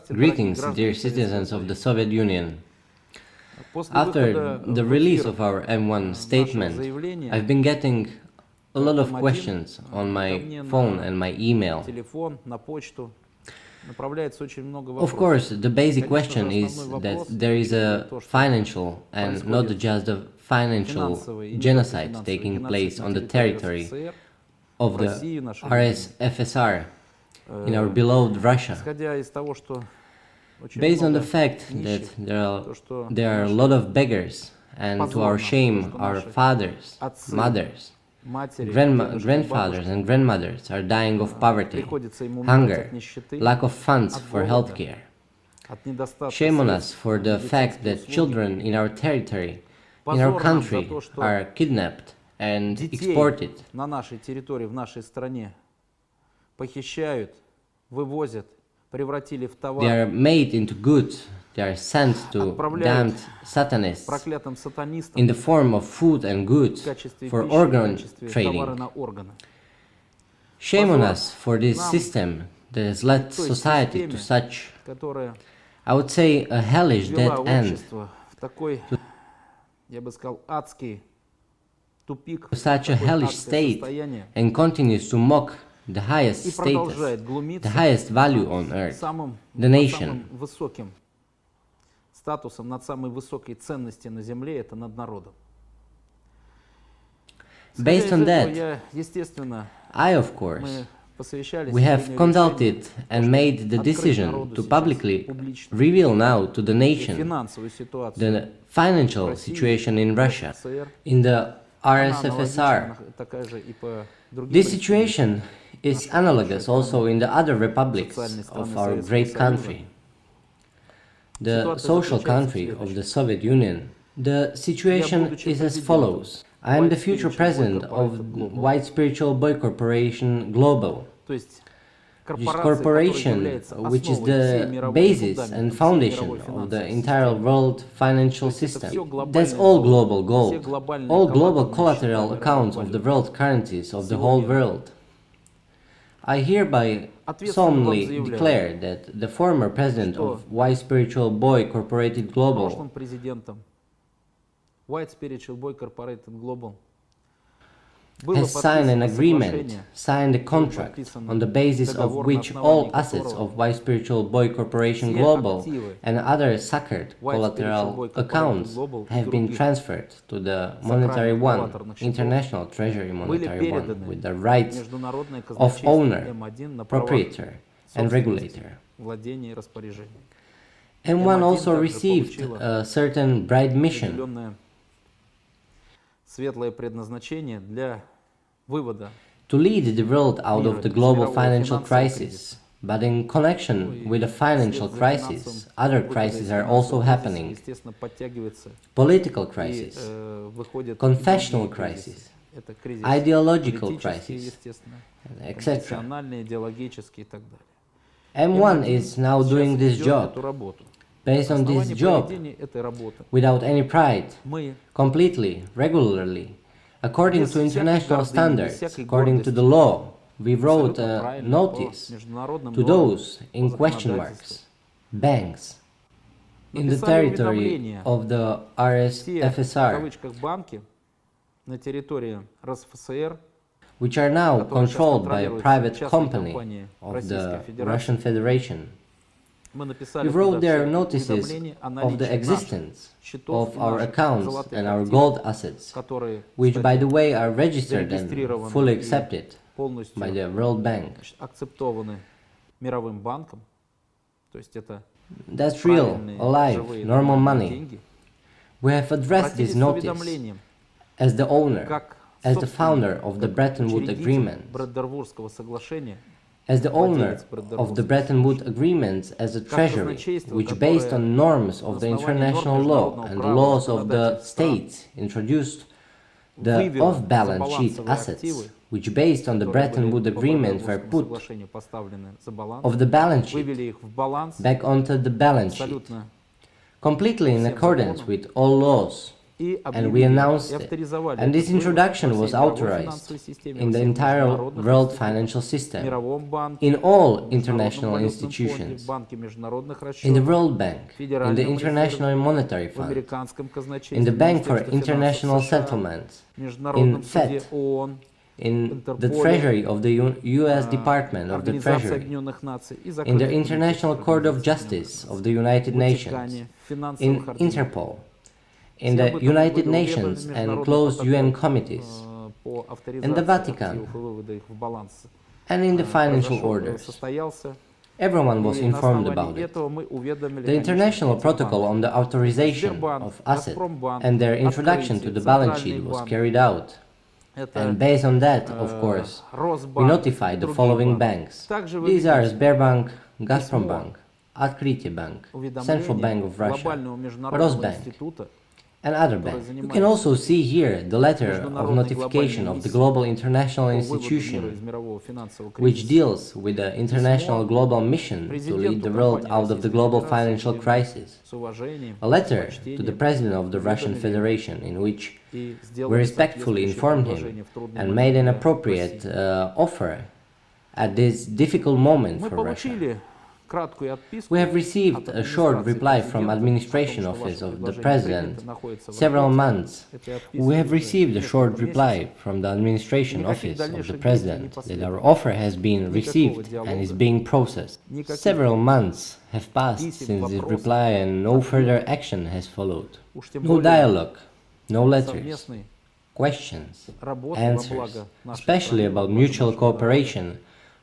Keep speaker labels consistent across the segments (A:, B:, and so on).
A: Greetings, dear citizens of the Soviet Union. After the release of our M1 statement, I've been getting a lot of questions on my phone and my email. Of course, the basic question is that there is a financial and not just a financial genocide taking place on the territory of the USSR in our beloved Russia. Based on the fact that there are a lot of beggars, and to our shame, our fathers, mothers, grandfathers and grandmothers are dying of poverty, hunger, lack of funds for healthcare. Shame on us for the fact that children in our territory, in our country, are kidnapped and exported. They are made into goods. They are sent to damned Satanists in the form of food and goods for organ trading. Shame on us for this system that has led society to such, I would say, a hellish dead end, to such a hellish state, and continues to mock the highest status, the highest value on earth, the nation. Based on that, of course, we have consulted and made the decision to publicly reveal now to the nation the financial situation in Russia, in the USSR. This situation is analogous also in the other republics of our great country, the social country of the Soviet Union. The situation is as follows. I am the future president of White Spiritual Boy Corporation Global. This corporation, which is the basis and foundation of the entire world financial system. That's all global gold, all global collateral accounts of the world currencies of the whole world. I hereby solemnly declare that the former president of White Spiritual Boy Corporated Global has signed an agreement, signed a contract, on the basis of which all assets of White Spiritual Boy Corporation Global and other sacred collateral accounts have been transferred to the Monetary One, International Treasury Monetary One, with the rights of owner, proprietor, and regulator. M1 also received a certain bright mission to lead the world out of the global financial crisis. But in connection with the financial crisis, other crises are also happening. Political crisis, confessional crisis, ideological crisis, etc. M1 is now doing this job. Based on this job, without any pride, completely, regularly, according to international standards, according to the law, we wrote a notice to those in question marks, banks, in the territory of the USSR, which are now controlled by a private company of the Russian Federation. We wrote their notices of the existence of our accounts and our gold assets, which, by the way, are registered and fully accepted by the World Bank. That's real, alive, normal money. We have addressed this notice as the owner, as the founder of the Bretton Woods Agreement, as the owner of the Bretton Woods Agreements, as a treasury, which based on norms of the international law and the laws of the states introduced the off-balance sheet assets, which based on the Bretton Woods Agreement were put of the balance sheet back onto the balance sheet, completely in accordance with all laws and we announced it. And this introduction was authorized in the entire world financial system, in all international institutions, in the World Bank, in the International Monetary Fund, in the Bank for International Settlements, in FED, in the Treasury of the US Department of the Treasury, in the International Court of Justice of the United Nations, in Interpol, in the United Nations and closed UN committees, in the Vatican, and in the financial orders. Everyone was informed about it. The International Protocol on the Authorization of Assets and their introduction to the balance sheet was carried out. And based on that, of course, we notified the following banks. These are Sberbank, Gazprombank, Открытие Bank, Central Bank of Russia, Rosbank, and other banks. You can also see here the letter of notification of the Global International Institution, which deals with the international global mission to lead the world out of the global financial crisis. A letter to the President of the Russian Federation in which we respectfully informed him and made an appropriate offer at this difficult moment for Russia. We have received a short reply from Administration Office of the President several months. We have received a short reply from the Administration Office of the President that our offer has been received and is being processed. Several months have passed since this reply and no further action has followed. No dialogue, no letters, questions, answers, especially about mutual cooperation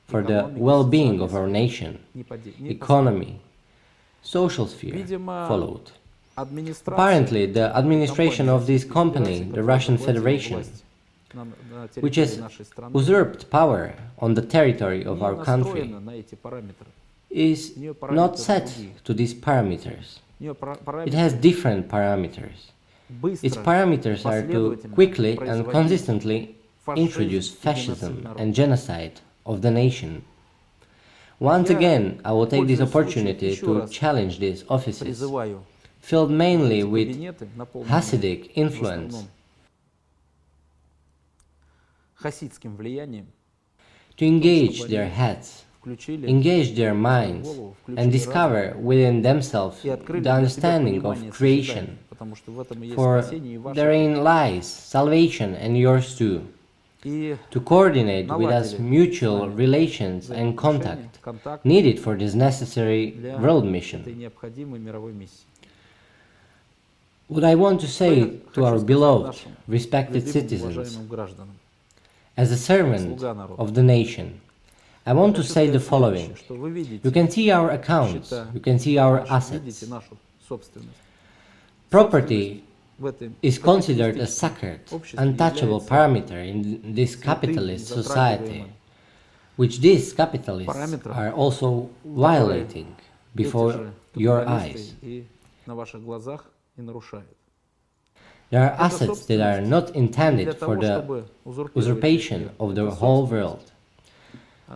A: for the well-being of our nation, economy, social sphere followed. Apparently, the administration of this company, the Russian Federation, which has usurped power on the territory of our country, is not set to these parameters. It has different parameters. Its parameters are to quickly and consistently introduce fascism and genocide of the nation. Once again, I will take this opportunity to challenge these offices, filled mainly with Hasidic influence, to engage their heads, engage their minds, and discover within themselves the understanding of creation, for therein lies salvation and yours too. To coordinate with us mutual relations and contact needed for this necessary world mission. What I want to say to our beloved, respected citizens, as a servant of the nation, I want to say the following. You can see our accounts, you can see our assets. Property is considered a sacred, untouchable parameter in this capitalist society, which these capitalists are also violating before your eyes. There are assets that are not intended for the usurpation of the whole world.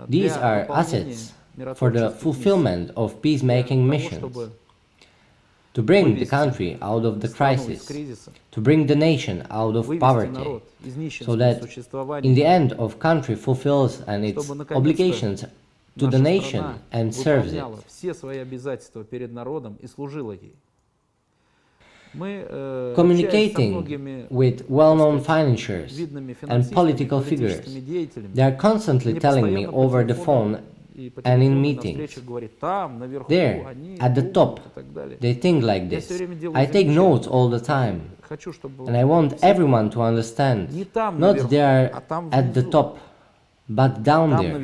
A: These are assets for the fulfillment of peacemaking missions, to bring the country out of the crisis, to bring the nation out of poverty, so that in the end of country fulfills and its obligations to the nation and serves it. Communicating with well-known financiers and political figures, they are constantly telling me over the phone and in meetings. There, at the top, they think like this. I take notes all the time, and I want everyone to understand, not they are at the top, but down there.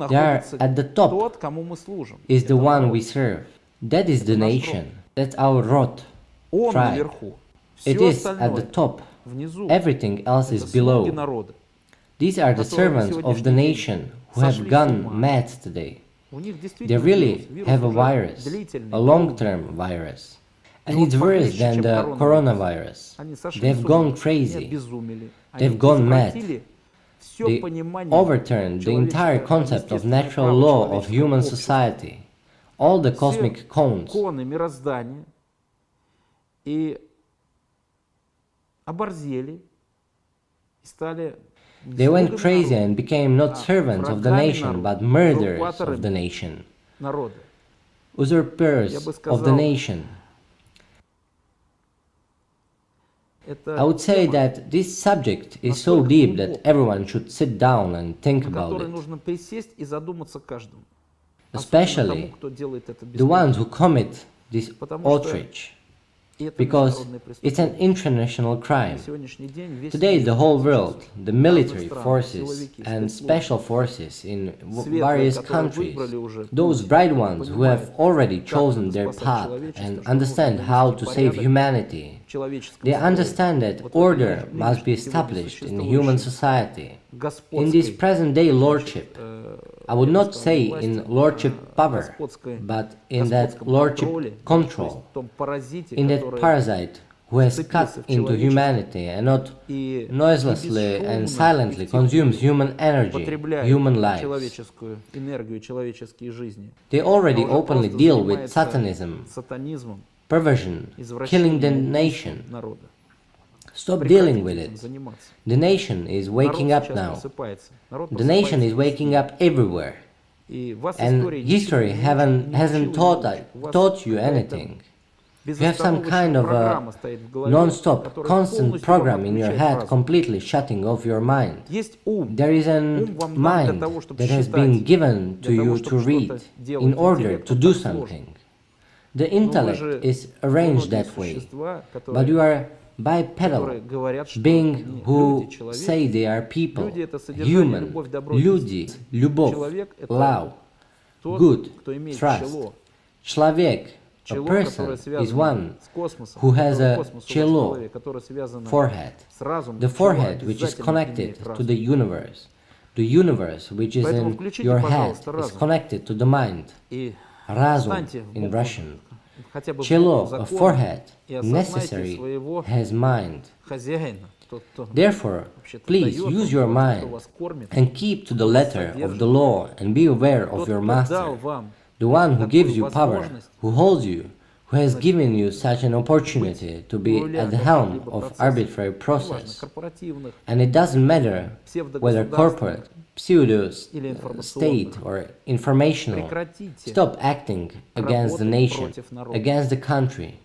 A: They are at the top, is the one we serve. That is the nation, that's our rod, tribe. It is at the top, everything else is below. These are the servants of the nation who have gone mad today. They really have a virus, a long-term virus. And it's worse than the coronavirus. They've gone crazy. They've gone mad. They overturned the entire concept of natural law of human society, all the cosmic cones. They went crazy and became not servants of the nation, but murderers of the nation, usurpers of the nation. I would say that this subject is so deep that everyone should sit down and think about it, especially the ones who commit this outrage, because it's an international crime. Today the whole world, the military forces and special forces in various countries, those bright ones who have already chosen their path and understand how to save humanity, they understand that order must be established in human society. In this present-day lordship, I would not say in lordship power, but in that lordship control, in that parasite who has cut into humanity and not noiselessly and silently consumes human energy, human lives. They already openly deal with Satanism, perversion, killing the nation. Stop dealing with it. The nation is waking up now. The nation is waking up everywhere. And history hasn't taught you anything. You have some kind of a non-stop, constant program in your head completely shutting off your mind. There is a mind that has been given to you to read in order to do something. The intellect is arranged that way, but you are bipedal, being who say they are people, human, люди, любовь, love, good, trust. Человек, a person, is one who has a чело, forehead, the forehead which is connected to the universe which is in your head is connected to the mind, разум in Russian. Чело, a forehead, necessary, has mind. Therefore, please use your mind and keep to the letter of the law and be aware of your master, the one who gives you power, who holds you, who has given you such an opportunity to be at the helm of arbitrary process. And it doesn't matter whether corporate, pseudo-state or informational. Stop acting against the nation, against the country.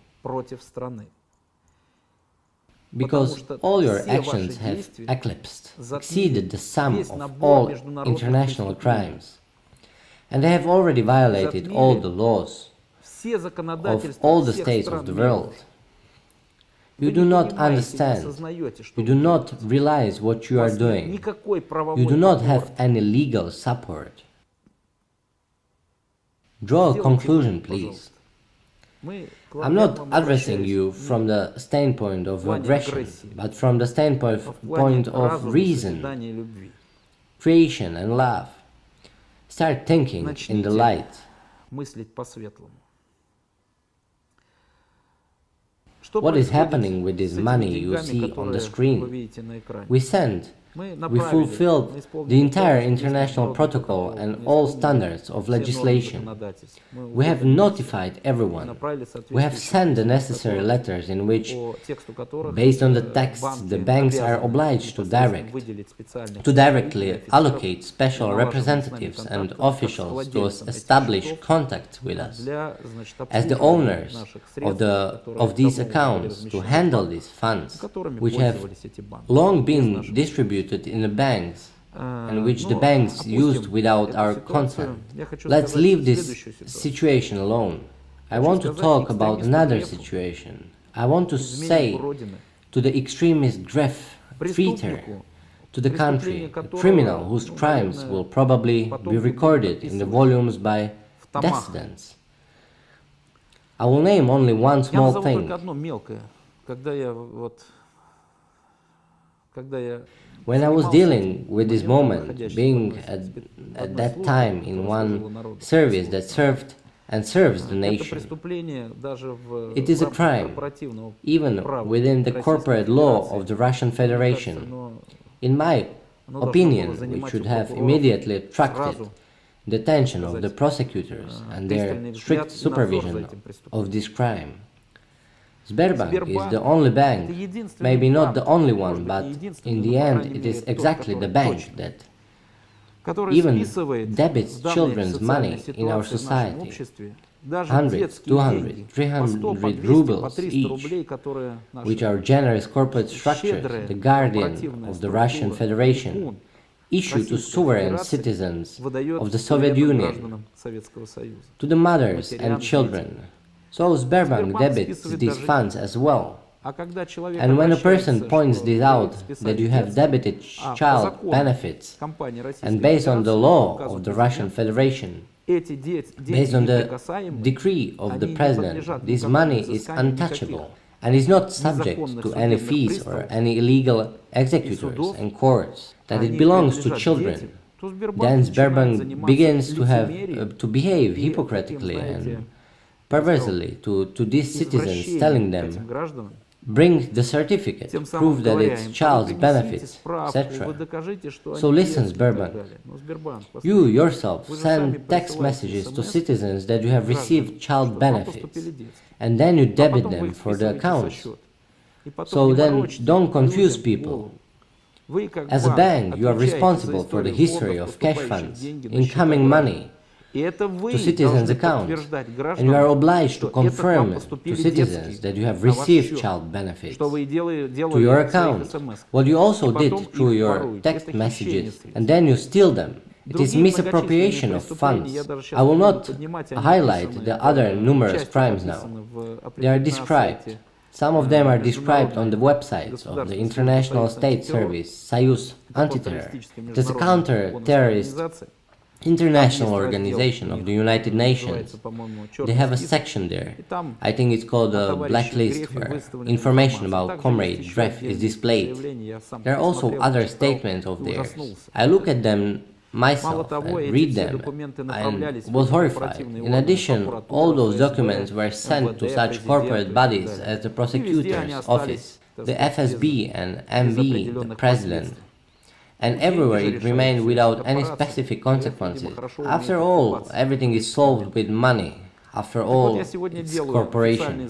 A: Because all your actions have eclipsed, exceeded the sum of all international crimes. And they have already violated all the laws of all the states of the world. You do not understand, you do not realize what you are doing, you do not have any legal support. Draw a conclusion, please. I'm not addressing you from the standpoint of aggression, but from the standpoint of reason, creation and love. Start thinking in the light. What is happening with this money you see on the screen? We fulfilled the entire international protocol and all standards of legislation. We have notified everyone. We have sent the necessary letters in which, based on the texts, the banks are obliged to directly allocate special representatives and officials to establish contact with us as the owners of these accounts to handle these funds, which have long been distributed in the banks and which the banks used without our consent. Let's leave this situation alone. I want to talk about another situation. I want to say to the extremist traitor to the country, a criminal whose crimes will probably be recorded in the volumes by dissidents. I will name only one small thing. When I was dealing with this moment, being at that time in one service that served and serves the nation, it is a crime, even within the corporate law of the Russian Federation. In my opinion, we should have immediately attracted the attention of the prosecutors and their strict supervision of this crime. Sberbank is the only bank, maybe not the only one, but in the end it is exactly the bank that even debits children's money in our society. 100, 200, 300 rubles each, which are generous corporate structures, the guardian of the Russian Federation, issue to sovereign citizens of the Soviet Union, to the mothers and children. So Sberbank debits these funds as well. And when a person points this out, that you have debited child benefits, and based on the law of the Russian Federation, based on the decree of the president, this money is untouchable and is not subject to any fees or any illegal executors and courts, that it belongs to children. Then Sberbank begins to behave hypocritically and perversely to these citizens, telling them, bring the certificate, prove that it's child's benefits, etc. So listen, Sberbank, you yourself send text messages to citizens that you have received child benefits, and then you debit them for the accounts. So then don't confuse people. As a bank, you are responsible for the history of cash funds, incoming money, to citizens' accounts, and you are obliged to confirm to citizens that you have received child benefits to your account, what you also did through your text messages, and then you steal them. It is misappropriation of funds. I will not highlight the other numerous crimes now. They are described. Some of them are described on the websites of the International State Service, Soyuz Anti-Terror. It is a counter-terrorist international organization of the United Nations. They have a section there. I think it's called a blacklist, where information about Comrade Dref is displayed. There are also other statements of theirs. I look at them myself and read them and was horrified. In addition, all those documents were sent to such corporate bodies as the prosecutor's office, the FSB and MV, the president. And everywhere it remained without any specific consequences. After all, everything is solved with money. After all, it's corporation.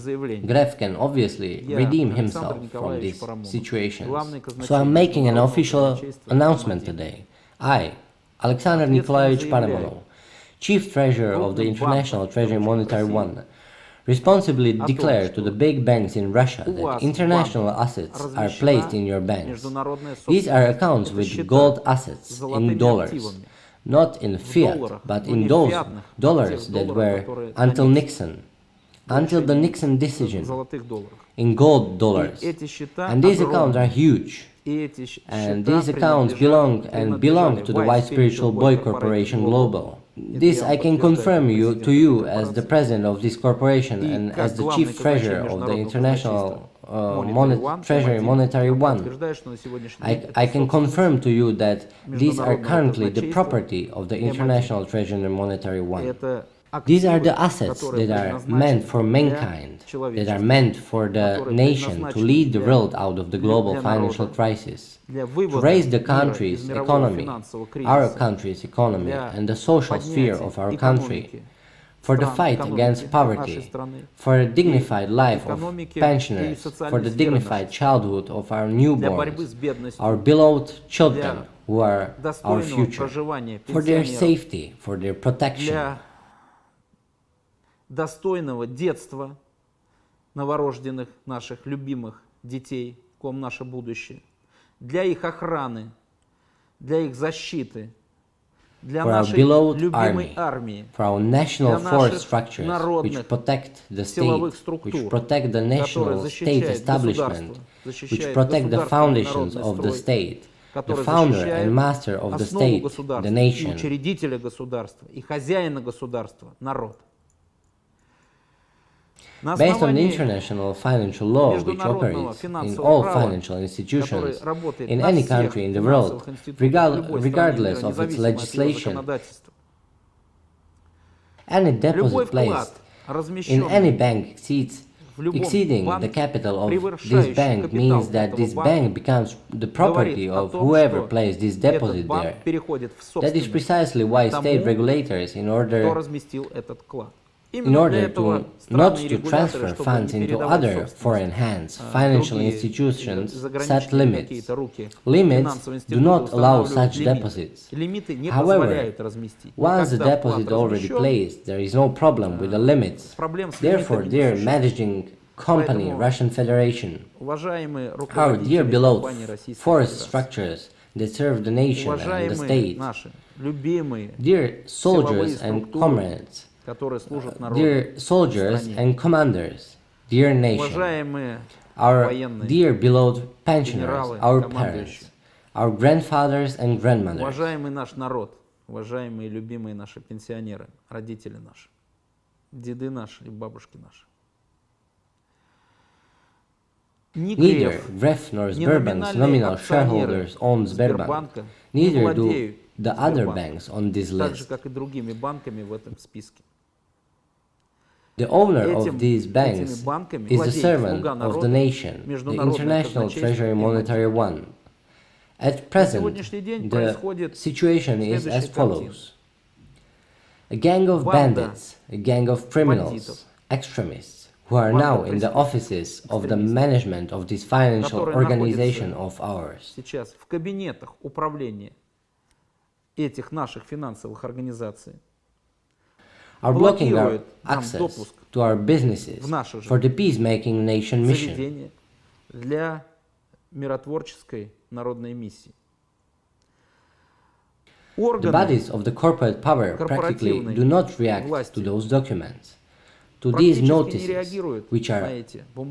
A: Gref can obviously redeem himself from these situations. So I'm making an official announcement today. I, Alexander Nikolaevich Paramonov, Chief Treasurer of the International Treasury Monetary Fund, responsibly declare to the big banks in Russia that international assets are placed in your banks. These are accounts with gold assets in dollars, not in fiat, but in those dollars that were until Nixon, until the Nixon decision, in gold dollars. And these accounts are huge. And these accounts belong to the White Spiritual Boy Corporation Global. This I can confirm to you as the president of this corporation and as the chief treasurer of the International Treasury Monetary Fund. I can confirm to you that these are currently the property of the International Treasury Monetary Fund. These are the assets that are meant for mankind, that are meant for the nation to lead the world out of the global financial crisis, to raise the country's economy, our country's economy, and the social sphere of our country, for the fight against poverty, for a dignified life of pensioners, for the dignified childhood of our newborns, our beloved children who are our future, for their safety, for their protection.
B: Достойного детства новорожденных наших любимых детей, ком наше будущее, для их охраны, для их защиты, для нашей любимой армии,
A: for our national force structures, which protect the state, which protect the national state establishment, which protect the foundations of the state, the founder and master of the state, the nation,
B: учредителя государства и хозяина государства, народ.
A: Based on the international financial law which operates in all financial institutions in any country in the world, regardless of its legislation, any deposit placed in any bank exceeding the capital of this bank means that this bank becomes the property of whoever placed this deposit there. That is precisely why state regulators, in order in order to not to transfer funds into other foreign hands, financial institutions set limits. Limits do not allow such deposits. However, once the deposit already placed, there is no problem with the limits. Therefore, dear managing company, Russian Federation, our dear beloved force structures that serve the nation and the state, dear soldiers and comrades, dear soldiers and commanders, dear nation, our dear beloved pensioners, our parents, our grandfathers and grandmothers,
B: уважаемый наш народ, уважаемые любимые наши пенсионеры, родители наши, деды наши и бабушки наши.
A: Neither Gref nor Sberbank's nominal shareholders own Sberbank, neither do the other banks on this list. The owner of these banks is the servant of the nation, the International Treasury Monetary One. At present, the situation is as follows. A gang of bandits, a gang of criminals, extremists, who are now in the offices of the management of this financial organization of ours.
B: Сейчас в кабинетах управления этих наших финансовых организаций
A: are blocking our access to our businesses for the peacemaking nation mission.
B: Для миротворческой народной миссии.
A: The bodies of the corporate power practically do not react to those documents, to these notices, which are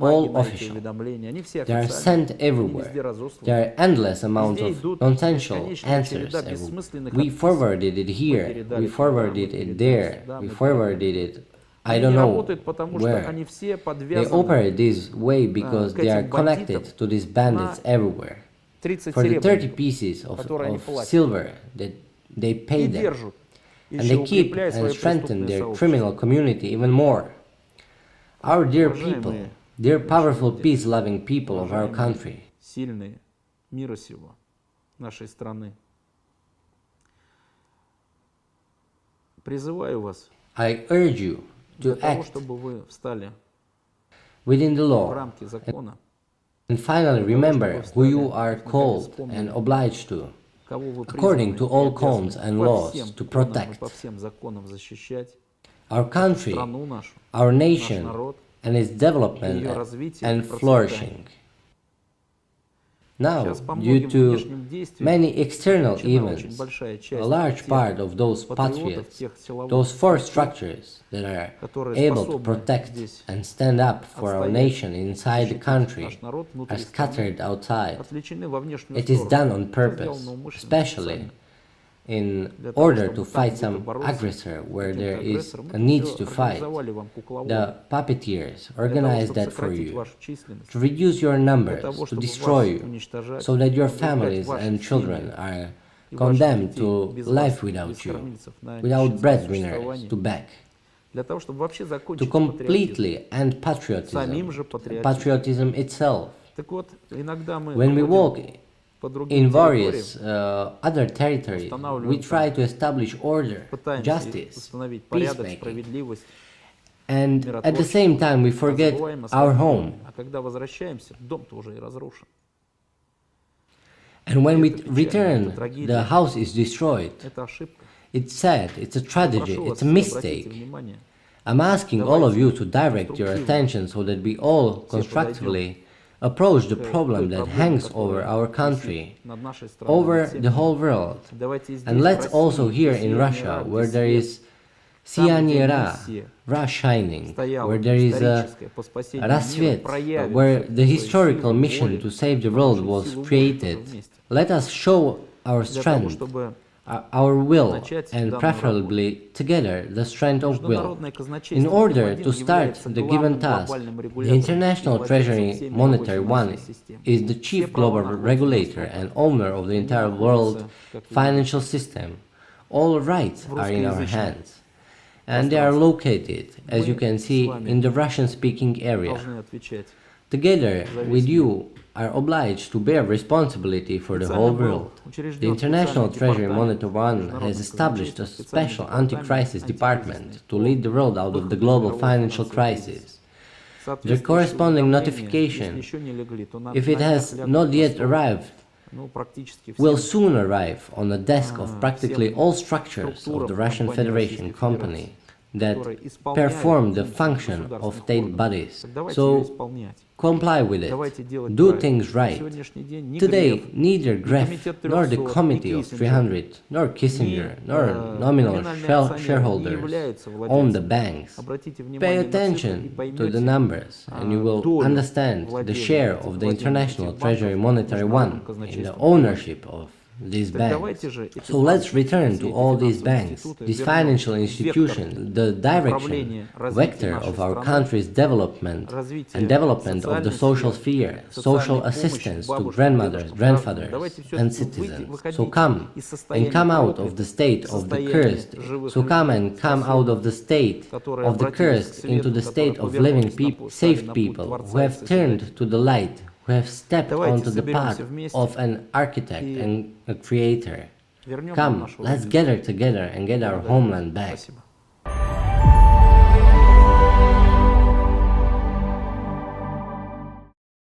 A: all official. They are sent everywhere. There are endless amounts of nonsensical answers everywhere. We forwarded it here, we forwarded it there, we forwarded it I don't know where. They operate this way because they are connected to these bandits everywhere. For the 30 pieces of silver that they pay them, and they keep and strengthen their criminal community even more. Our dear people, dear powerful peace-loving people of our country,
B: сильные мира сего нашей страны. Призываю вас
A: I urge you to act within the law and finally remember who you are called and obliged to, according to all codes and laws, to protect our country, our nation, and its development and flourishing. Now, due to many external events, a large part of those patriots, those force structures that are able to protect and stand up for our nation inside the country are scattered outside. It is done on purpose, especially in order to fight some aggressor where there is a need to fight. The puppeteers organize that for you, to reduce your numbers, to destroy you, so that your families and children are condemned to life without you, without breadwinners to beg. To completely end patriotism itself. When we walk in various other territories, we try to establish order, justice, peacemaking, and at the same time we forget our home. And when we return, the house is destroyed. It's sad, it's a tragedy, it's a mistake. I'm asking all of you to direct your attention so that we all constructively approach the problem that hangs over our country, over the whole world. And let's also here in Russia, where there is Знания Ra, Ra shining, where there is a Rasvet, where the historical mission to save the world was created, let us show our strength, our will, and preferably together the strength of will. In order to start the given task, the International Treasury Monetary One is the chief global regulator and owner of the entire world financial system. All rights are in our hands, and they are located, as you can see, in the Russian-speaking area. Together with you, are obliged to bear responsibility for the whole world. The International Treasury Monitor One has established a special anti-crisis department to lead the world out of the global financial crisis. The corresponding notification, if it has not yet arrived, will soon arrive on the desk of practically all structures of the Russian Federation company that perform the function of state bodies. So comply with it. Do things right. Today, neither Gref, nor the Committee of 300, nor Kissinger, nor nominal shareholders own the banks. Pay attention to the numbers, and you will understand the share of the International Treasury Monetary One in the ownership of these banks. So let's return to all these banks, these financial institutions, the direction, vector of our country's development and development of the social sphere, social assistance to grandmothers, grandfathers and citizens. So come and come out of the state of the cursed. So come and come out of the state of the cursed into the state of living people, saved people who have turned to the light, who have stepped onto the path of an architect and a creator. Come, let's gather together and get our homeland back.